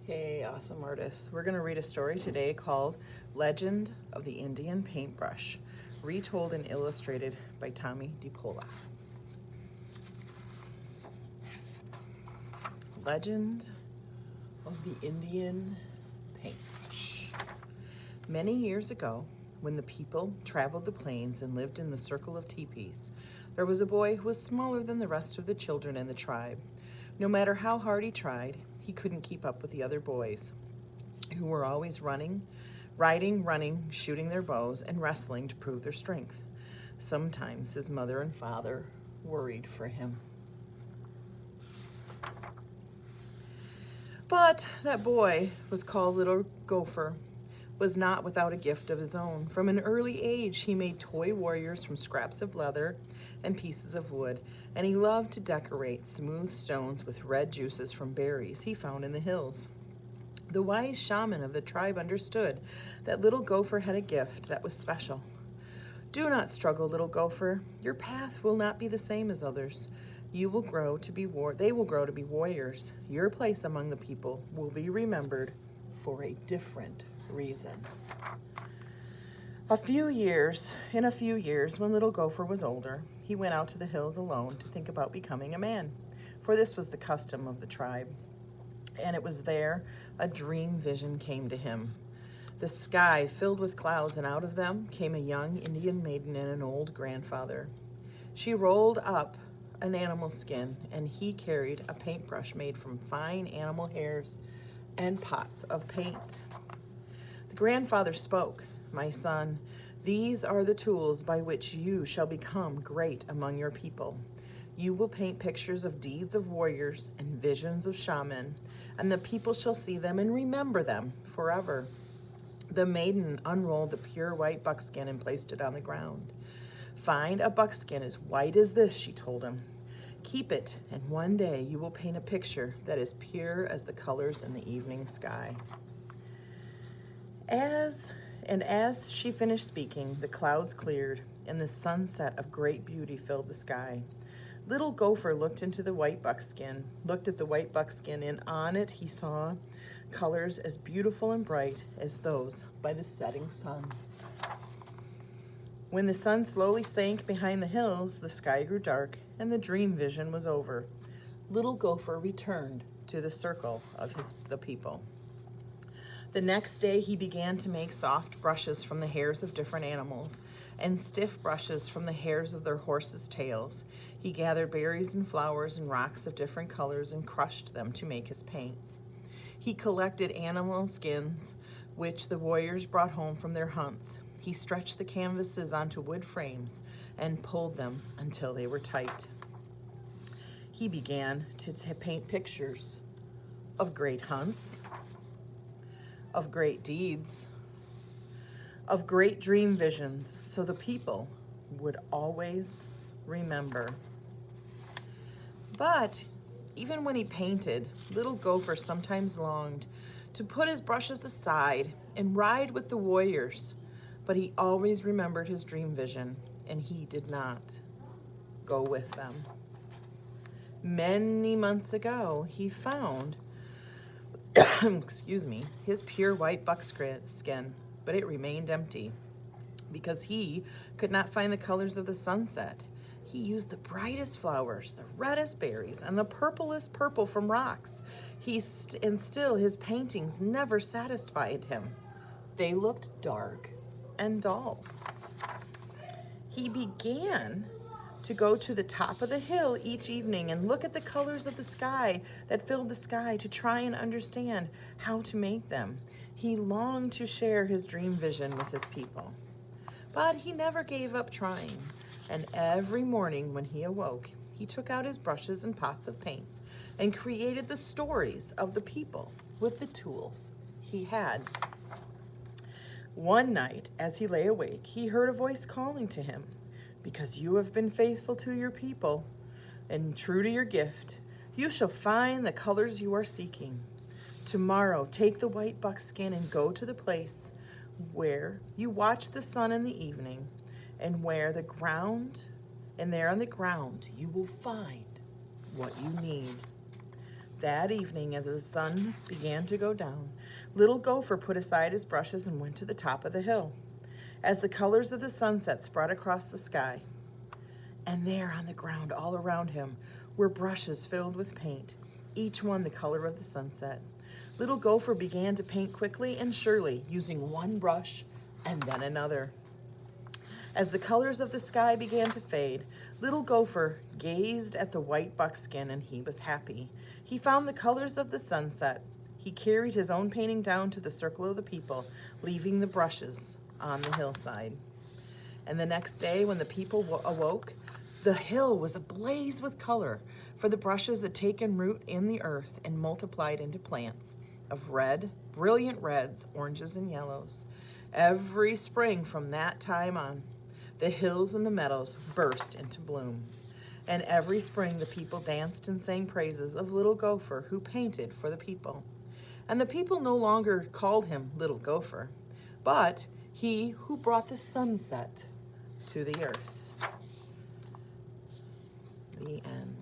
Hey, awesome artists. We're going to read a story today called Legend of the Indian Paintbrush, retold and illustrated by Tommy DiPola. Legend of the Indian Paintbrush. Many years ago, when the people traveled the plains and lived in the circle of teepees, there was a boy who was smaller than the rest of the children in the tribe. No matter how hard he tried, he couldn't keep up with the other boys, who were always riding, shooting their bows, and wrestling to prove their strength. Sometimes his mother and father worried for him. But that boy was called Little Gopher, was not without a gift of his own. From an early age, he made toy warriors from scraps of leather and pieces of wood, and he loved to decorate smooth stones with red juices from berries he found in the hills. The wise shaman of the tribe understood that Little Gopher had a gift that was special. "Do not struggle, Little Gopher. Your path will not be the same as others. You will grow to be they will grow to be warriors. Your place among the people will be remembered for a different reason." In a few years, when Little Gopher was older, he went out to the hills alone to think about becoming a man, for this was the custom of the tribe. And it was there a dream vision came to him. The sky filled with clouds, and out of them came a young Indian maiden and an old grandfather. She rolled up an animal skin, and he carried a paintbrush made from fine animal hairs and pots of paint. The grandfather spoke, "My son, these are the tools by which you shall become great among your people. You will paint pictures of deeds of warriors and visions of shaman, and the people shall see them and remember them forever." The maiden unrolled the pure white buckskin and placed it on the ground. "Find a buckskin as white as this," she told him. "Keep it, and one day you will paint a picture that is pure as the colors in the evening sky." As she finished speaking, the clouds cleared, and the sunset of great beauty filled the sky. Little Gopher looked at the white buckskin, and on it he saw colors as beautiful and bright as those by the setting sun. When the sun slowly sank behind the hills, the sky grew dark, and the dream vision was over. Little Gopher returned to the circle of the people. The next day he began to make soft brushes from the hairs of different animals and stiff brushes from the hairs of their horses' tails. He gathered berries and flowers and rocks of different colors and crushed them to make his paints. He collected animal skins, which the warriors brought home from their hunts. He stretched the canvases onto wood frames and pulled them until they were tight. He began to paint pictures of great hunts, of great deeds, of great dream visions, so the people would always remember. But even when he painted, Little Gopher sometimes longed to put his brushes aside and ride with the warriors, but he always remembered his dream vision, and he did not go with them. Many months ago, he found his pure white buckskin, but it remained empty because he could not find the colors of the sunset. He used the brightest flowers, the reddest berries, and the purplest purple from rocks. And still his paintings never satisfied him. They looked dark and dull. He began to go to the top of the hill each evening and look at the colors of the sky that filled the sky to try and understand how to make them. He longed to share his dream vision with his people, but he never gave up trying. And every morning when he awoke, he took out his brushes and pots of paints and created the stories of the people with the tools he had. One night, as he lay awake, he heard a voice calling to him. "Because you have been faithful to your people and true to your gift, you shall find the colors you are seeking. Tomorrow, take the white buckskin and go to the place where you watch the sun in the evening, and there on the ground, you will find what you need." That evening, as the sun began to go down, Little Gopher put aside his brushes and went to the top of the hill. As the colors of the sunset spread across the sky, and there on the ground all around him were brushes filled with paint, each one the color of the sunset. Little Gopher began to paint quickly and surely, using one brush and then another. As the colors of the sky began to fade, Little Gopher gazed at the white buckskin and he was happy. He found the colors of the sunset. He carried his own painting down to the circle of the people, leaving the brushes on the hillside. And the next day, when the people awoke, the hill was ablaze with color, for the brushes had taken root in the earth and multiplied into plants of red, brilliant reds, oranges, and yellows. Every spring from that time on, the hills and the meadows burst into bloom. And every spring the people danced and sang praises of Little Gopher, who painted for the people. And the people no longer called him Little Gopher, but he who brought the sunset to the earth. The end.